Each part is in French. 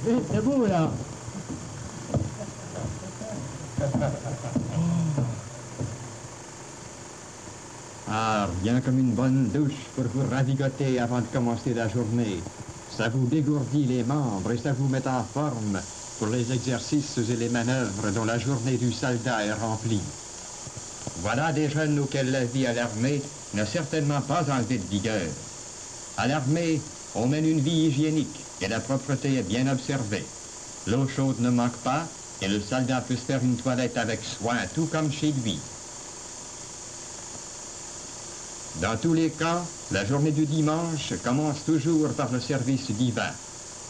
C'est beau, là. Ah, rien comme une bonne douche pour vous ravigoter avant de commencer la journée. Ça vous dégourdit les membres et ça vous met en forme pour les exercices et les manœuvres dont la journée du soldat est remplie. Voilà des jeunes auxquels la vie à l'armée n'a certainement pas enlevé de vigueur. À l'armée, on mène une vie hygiénique et la propreté est bien observée. L'eau chaude ne manque pas et le soldat peut se faire une toilette avec soin, tout comme chez lui. Dans tous les cas, la journée du dimanche commence toujours par le service divin.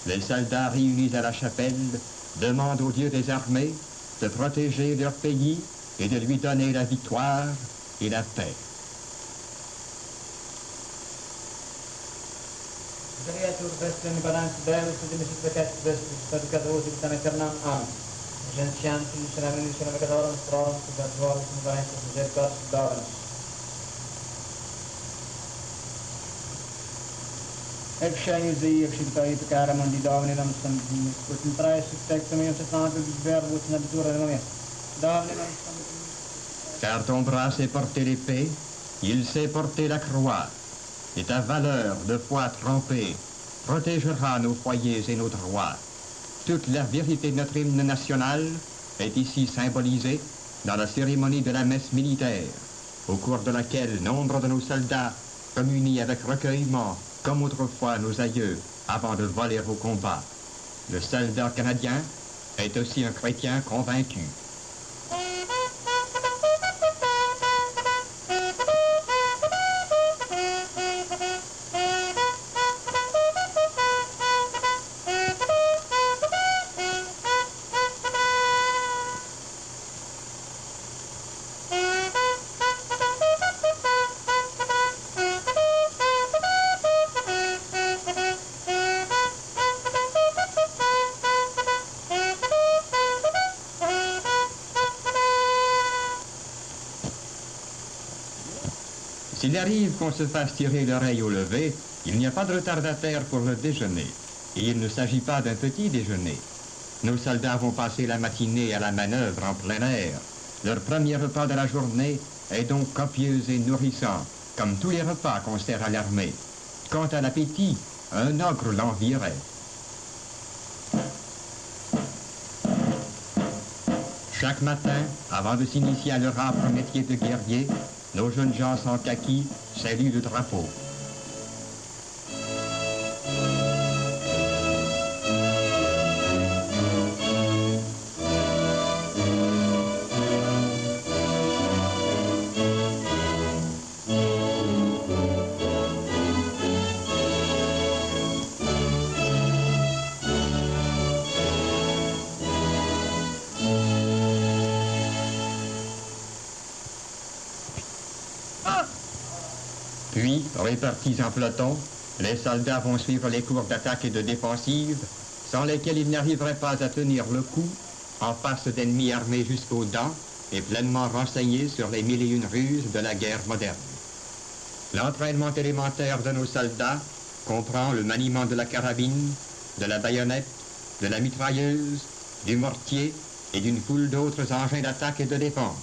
Les soldats réunis à la chapelle demandent au Dieu des armées de protéger leur pays et de lui donner la victoire et la paix. Efficiency, efficiency, karam die dagen dan staan die concentratie tekst om je te snappen die verb wordt naar de toer en meer. Car ton bras sait porter l'épée, il sait porter la croix. Et ta valeur de foi trempée protégera nos foyers et nos droits. Toute la vérité de notre hymne national est ici symbolisée dans la cérémonie de la messe militaire, au cours de laquelle nombre de nos soldats communient avec recueillement, comme autrefois nos aïeux, avant de voler au combat. Le soldat canadien est aussi un chrétien convaincu. S'il arrive qu'on se fasse tirer l'oreille au lever, il n'y a pas de retardataire pour le déjeuner. Et il ne s'agit pas d'un petit déjeuner. Nos soldats vont passer la matinée à la manœuvre en plein air. Leur premier repas de la journée est donc copieux et nourrissant, comme tous les repas qu'on sert à l'armée. Quant à l'appétit, un ogre l'envierait. Chaque matin, avant de s'initier à leur âpre métier de guerrier, nos jeunes gens sans kaki saluent le drapeau. Puis, répartis en peloton, les soldats vont suivre les cours d'attaque et de défensive, sans lesquels ils n'arriveraient pas à tenir le coup en face d'ennemis armés jusqu'aux dents et pleinement renseignés sur les mille et une ruses de la guerre moderne. L'entraînement élémentaire de nos soldats comprend le maniement de la carabine, de la baïonnette, de la mitrailleuse, du mortier et d'une foule d'autres engins d'attaque et de défense.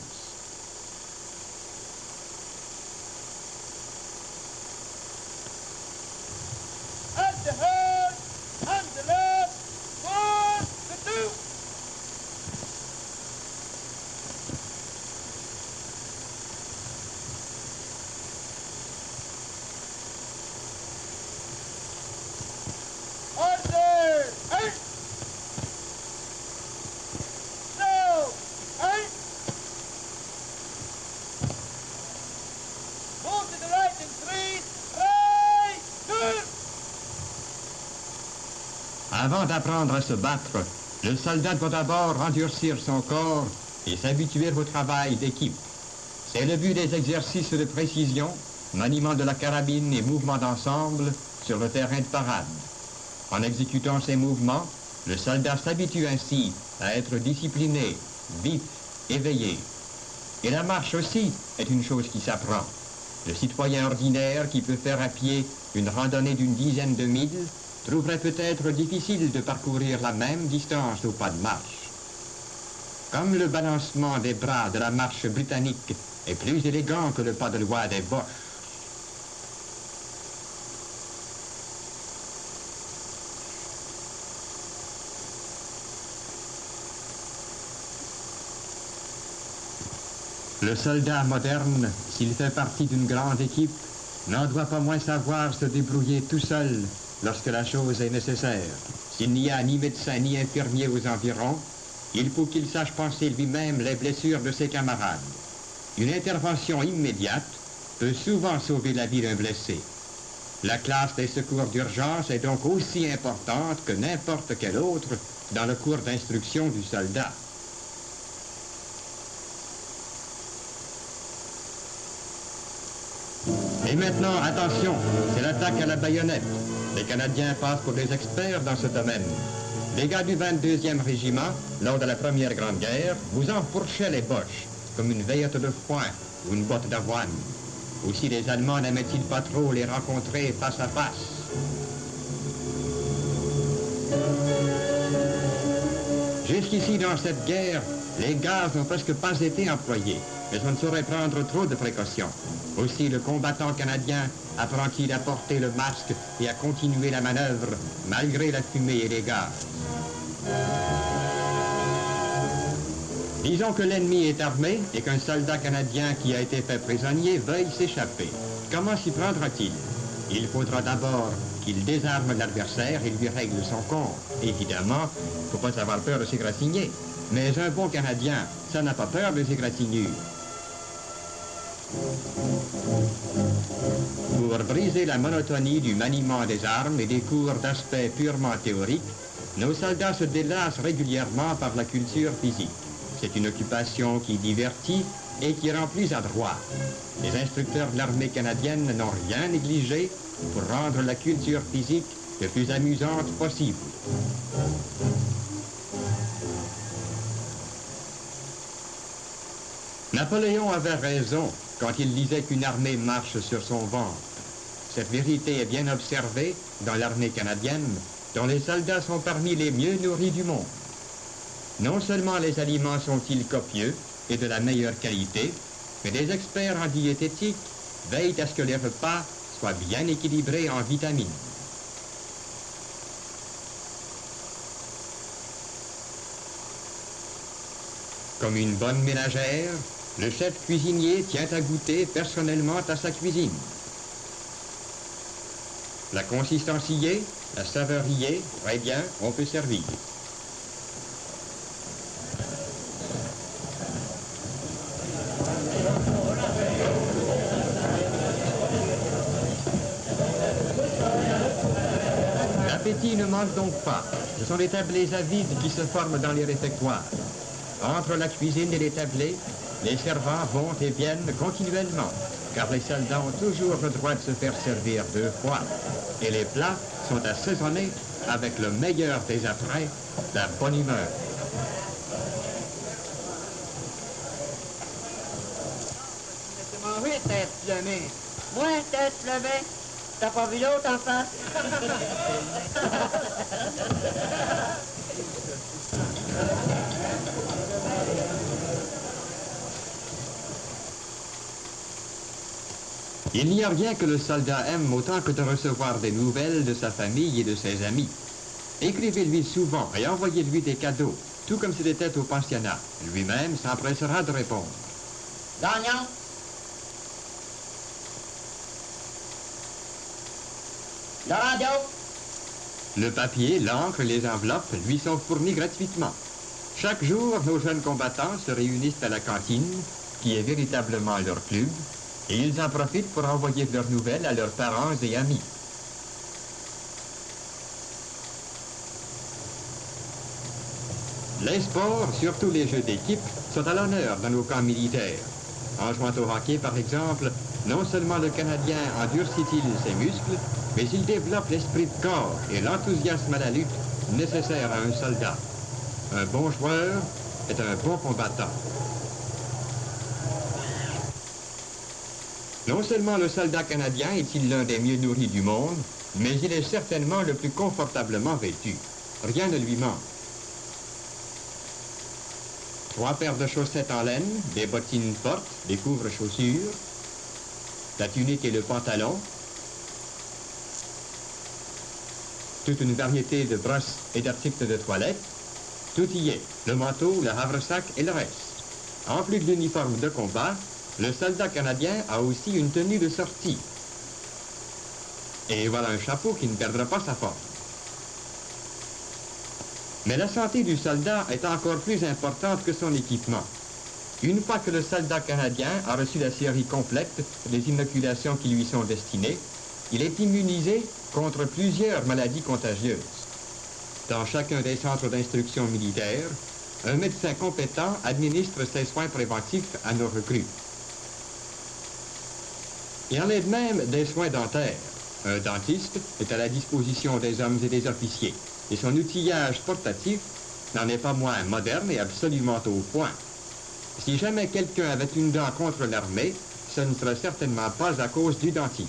Avant d'apprendre à se battre, le soldat doit d'abord endurcir son corps et s'habituer au travail d'équipe. C'est le but des exercices de précision, maniement de la carabine et mouvements d'ensemble sur le terrain de parade. En exécutant ces mouvements, le soldat s'habitue ainsi à être discipliné, vif, éveillé. Et la marche aussi est une chose qui s'apprend. Le citoyen ordinaire qui peut faire à pied une randonnée d'une dizaine de milles trouverait peut-être difficile de parcourir la même distance au pas de marche. Comme le balancement des bras de la marche britannique est plus élégant que le pas de loi des Boches, le soldat moderne, s'il fait partie d'une grande équipe, n'en doit pas moins savoir se débrouiller tout seul lorsque la chose est nécessaire. S'il n'y a ni médecin ni infirmier aux environs, il faut qu'il sache penser lui-même les blessures de ses camarades. Une intervention immédiate peut souvent sauver la vie d'un blessé. La classe des secours d'urgence est donc aussi importante que n'importe quelle autre dans le cours d'instruction du soldat. Et maintenant, attention, c'est l'attaque à la baïonnette. Les Canadiens passent pour des experts dans ce domaine. Les gars du 22e régiment, lors de la Première Grande Guerre, vous enfourchaient les Boches, comme une veillette de foin ou une botte d'avoine. Aussi les Allemands n'aimaient-ils pas trop les rencontrer face à face. Jusqu'ici, dans cette guerre, les gaz n'ont presque pas été employés, mais on ne saurait prendre trop de précautions. Aussi, le combattant canadien apprend-il à porter le masque et à continuer la manœuvre malgré la fumée et les gaz. Disons que l'ennemi est armé et qu'un soldat canadien qui a été fait prisonnier veuille s'échapper. Comment s'y prendra-t-il? Il faudra d'abord qu'il désarme l'adversaire et lui règle son compte. Évidemment, il ne faut pas avoir peur de s'égratigner. Mais un bon Canadien, ça n'a pas peur de s'égratignure. Pour briser la monotonie du maniement des armes et des cours d'aspect purement théorique, nos soldats se délassent régulièrement par la culture physique. C'est une occupation qui divertit et qui rend plus adroit. Les instructeurs de l'armée canadienne n'ont rien négligé pour rendre la culture physique le plus amusante possible. Napoléon avait raison quand il disait qu'une armée marche sur son ventre. Cette vérité est bien observée dans l'armée canadienne, dont les soldats sont parmi les mieux nourris du monde. Non seulement les aliments sont-ils copieux et de la meilleure qualité, mais des experts en diététique veillent à ce que les repas soient bien équilibrés en vitamines. Comme une bonne ménagère, le chef cuisinier tient à goûter personnellement à sa cuisine. La consistance y est, la saveur y est, très bien, on peut servir. L'appétit ne manque donc pas. Ce sont les tablés à vide qui se forment dans les réfectoires. Entre la cuisine et les tablés, les servants vont et viennent continuellement, car les soldats ont toujours le droit de se faire servir 2 fois. Et les plats sont assaisonnés avec le meilleur des apprêts, la bonne humeur. Manger tête levée. Moi, tête levée. T'as pas vu l'autre en face? Il n'y a rien que le soldat aime autant que de recevoir des nouvelles de sa famille et de ses amis. Écrivez-lui souvent et envoyez-lui des cadeaux, tout comme s'il était au pensionnat. Lui-même s'empressera de répondre. Gagnant. Le radio. Le papier, l'encre et les enveloppes lui sont fournis gratuitement. Chaque jour, nos jeunes combattants se réunissent à la cantine, qui est véritablement leur club, et ils en profitent pour envoyer leurs nouvelles à leurs parents et amis. Les sports, surtout les jeux d'équipe, sont à l'honneur dans nos camps militaires. En jouant au hockey, par exemple, non seulement le Canadien endurcit-il ses muscles, mais il développe l'esprit de corps et l'enthousiasme à la lutte nécessaire à un soldat. Un bon joueur est un bon combattant. Non seulement le soldat canadien est-il l'un des mieux nourris du monde, mais il est certainement le plus confortablement vêtu. Rien ne lui manque. 3 paires de chaussettes en laine, des bottines fortes, des couvre-chaussures, la tunique et le pantalon, toute une variété de brosses et d'articles de toilette, tout y est, le manteau, le havresac et le reste. En plus de l'uniforme de combat, le soldat canadien a aussi une tenue de sortie. Et voilà un chapeau qui ne perdra pas sa forme. Mais la santé du soldat est encore plus importante que son équipement. Une fois que le soldat canadien a reçu la série complète des inoculations qui lui sont destinées, il est immunisé contre plusieurs maladies contagieuses. Dans chacun des centres d'instruction militaire, un médecin compétent administre ses soins préventifs à nos recrues. Il en est de même des soins dentaires. Un dentiste est à la disposition des hommes et des officiers, et son outillage portatif n'en est pas moins moderne et absolument au point. Si jamais quelqu'un avait une dent contre l'armée, ce ne serait certainement pas à cause du dentiste.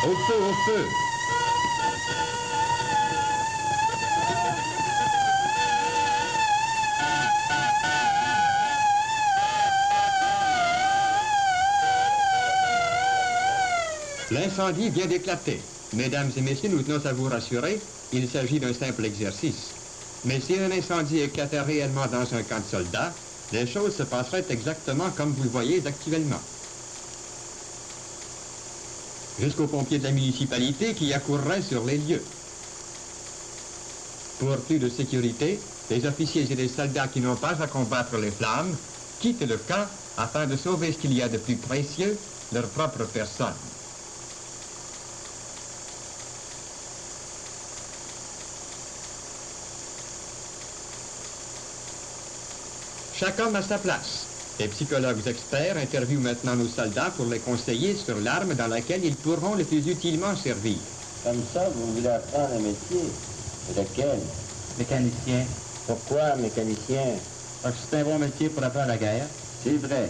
Au feu, au feu! L'incendie vient d'éclater. Mesdames et messieurs, nous tenons à vous rassurer, il s'agit d'un simple exercice. Mais si un incendie éclatait réellement dans un camp de soldats, les choses se passeraient exactement comme vous le voyez actuellement. Jusqu'aux pompiers de la municipalité qui accourraient sur les lieux. Pour plus de sécurité, les officiers et les soldats qui n'ont pas à combattre les flammes quittent le camp afin de sauver ce qu'il y a de plus précieux, leur propre personne. Chaque homme à sa place. Les psychologues experts interviewent maintenant nos soldats pour les conseiller sur l'arme dans laquelle ils pourront le plus utilement servir. Comme ça, vous voulez apprendre un métier. Et lequel? Mécanicien. Pourquoi mécanicien? Parce que c'est un bon métier pour apprendre la guerre. C'est vrai.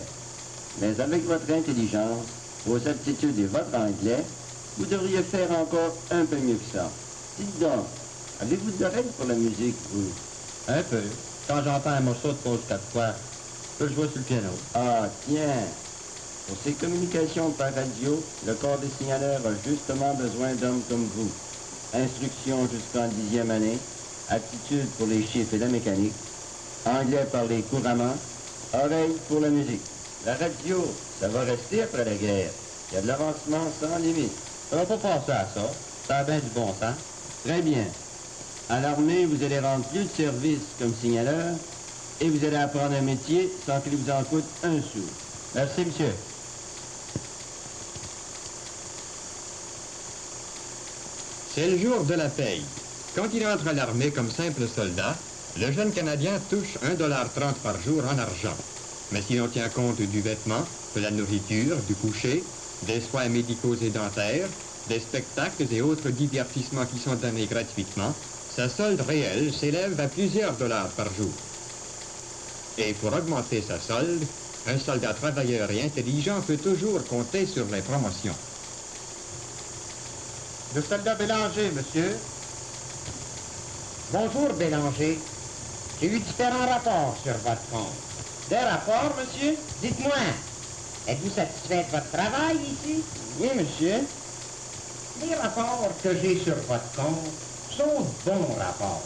Mais avec votre intelligence, vos aptitudes et votre anglais, vous devriez faire encore un peu mieux que ça. Dites donc, avez-vous de l'oreille pour la musique, vous? Un peu. Quand j'entends un morceau de pause 4 fois, je peux jouer sur le piano. Ah, tiens. Pour ces communications par radio, le corps des signaleurs a justement besoin d'hommes comme vous. Instruction jusqu'en 10e année, aptitude pour les chiffres et la mécanique, anglais parlé couramment, oreille pour la musique. La radio, ça va rester après la guerre. Il y a de l'avancement sans limite. On va pas penser à ça. Ça a bien du bon sens. Très bien. À l'armée, vous allez rendre plus de service comme signaleur et vous allez apprendre un métier sans qu'il vous en coûte un sou. Merci, monsieur. C'est le jour de la paye. Quand il entre à l'armée comme simple soldat, le jeune Canadien touche 1,30 $ par jour en argent. Mais si l'on tient compte du vêtement, de la nourriture, du coucher, des soins médicaux et dentaires, des spectacles et autres divertissements qui sont donnés gratuitement, sa solde réelle s'élève à plusieurs dollars par jour. Et pour augmenter sa solde, un soldat travailleur et intelligent peut toujours compter sur les promotions. Le soldat Bélanger, monsieur. Bonjour, Bélanger. J'ai eu différents rapports sur votre compte. Des rapports, monsieur? Dites-moi, êtes-vous satisfait de votre travail ici? Oui, monsieur. Les rapports que j'ai sur votre compte sont de bons rapports.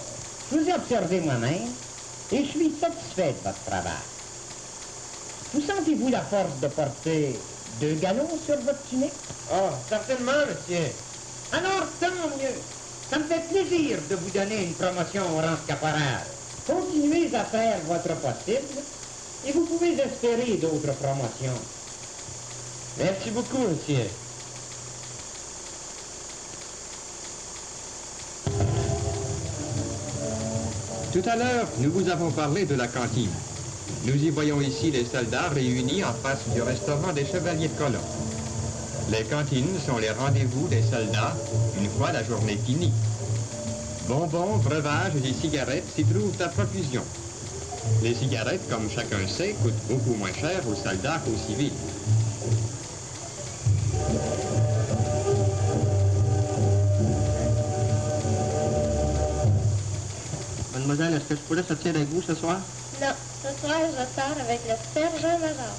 Je vous ai observé moi-même et je suis satisfait de votre travail. Vous sentez-vous la force de porter 2 galons sur votre tunique? Oh, certainement, monsieur. Alors, tant mieux. Ça me fait plaisir de vous donner une promotion au rang de caporal. Continuez à faire votre possible et vous pouvez espérer d'autres promotions. Merci beaucoup, monsieur. Tout à l'heure, nous vous avons parlé de la cantine. Nous y voyons ici les soldats réunis en face du restaurant des Chevaliers de Colomb. Les cantines sont les rendez-vous des soldats une fois la journée finie. Bonbons, breuvages et cigarettes s'y trouvent à profusion. Les cigarettes, comme chacun sait, coûtent beaucoup moins cher aux soldats qu'aux civils. Mademoiselle, est-ce que je pourrais sortir avec vous ce soir? Non, ce soir, je sors avec le sergent-major.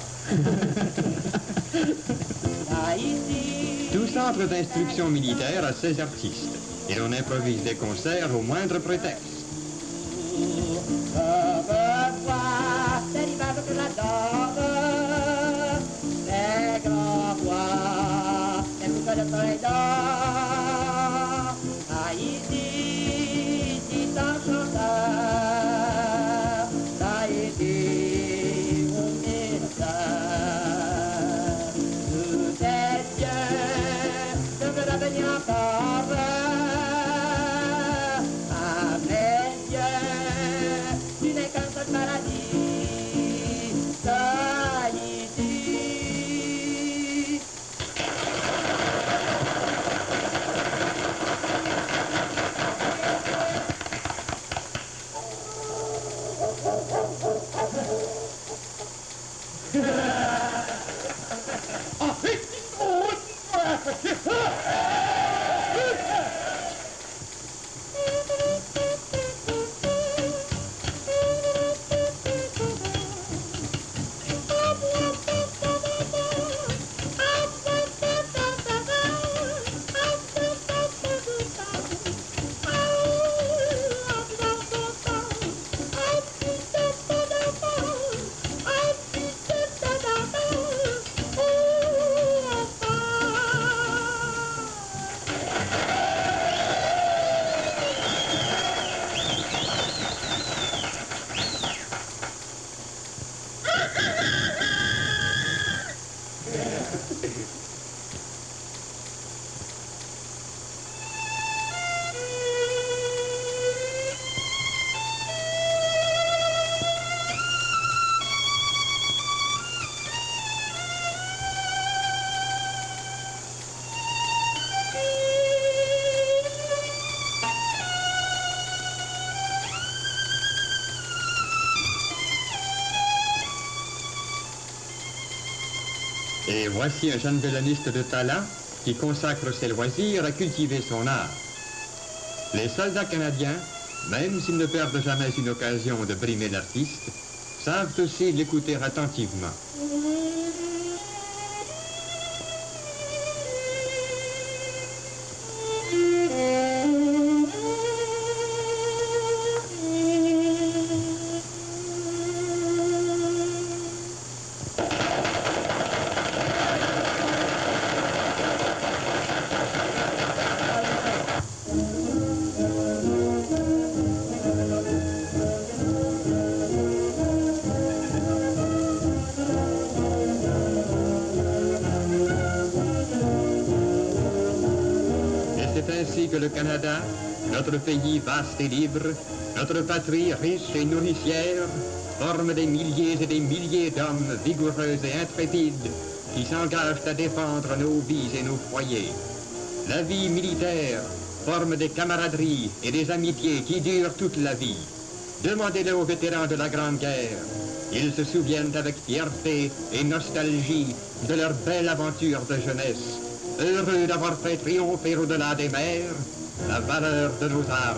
Tout centre d'instruction militaire a ses artistes, et l'on improvise des concerts au moindre prétexte. C'est l'image que j'adore. Les grands rois, les boucles de soleil d'or. Haïti, c'est un chanteur. Haïti, mon ministère. Tous ces cieux, je veux l'avenir encore. À mes yeux, tu n'es qu'un seul paradis. Tahiti. Et voici un jeune violoniste de talent qui consacre ses loisirs à cultiver son art. Les soldats canadiens, même s'ils ne perdent jamais une occasion de brimer l'artiste, savent aussi l'écouter attentivement. C'est ainsi que le Canada, notre pays vaste et libre, notre patrie riche et nourricière, forme des milliers et des milliers d'hommes vigoureux et intrépides qui s'engagent à défendre nos vies et nos foyers. La vie militaire forme des camaraderies et des amitiés qui durent toute la vie. Demandez-le aux vétérans de la Grande Guerre. Ils se souviennent avec fierté et nostalgie de leur belle aventure de jeunesse, heureux d'avoir fait triompher au-delà des mers la valeur de nos armes.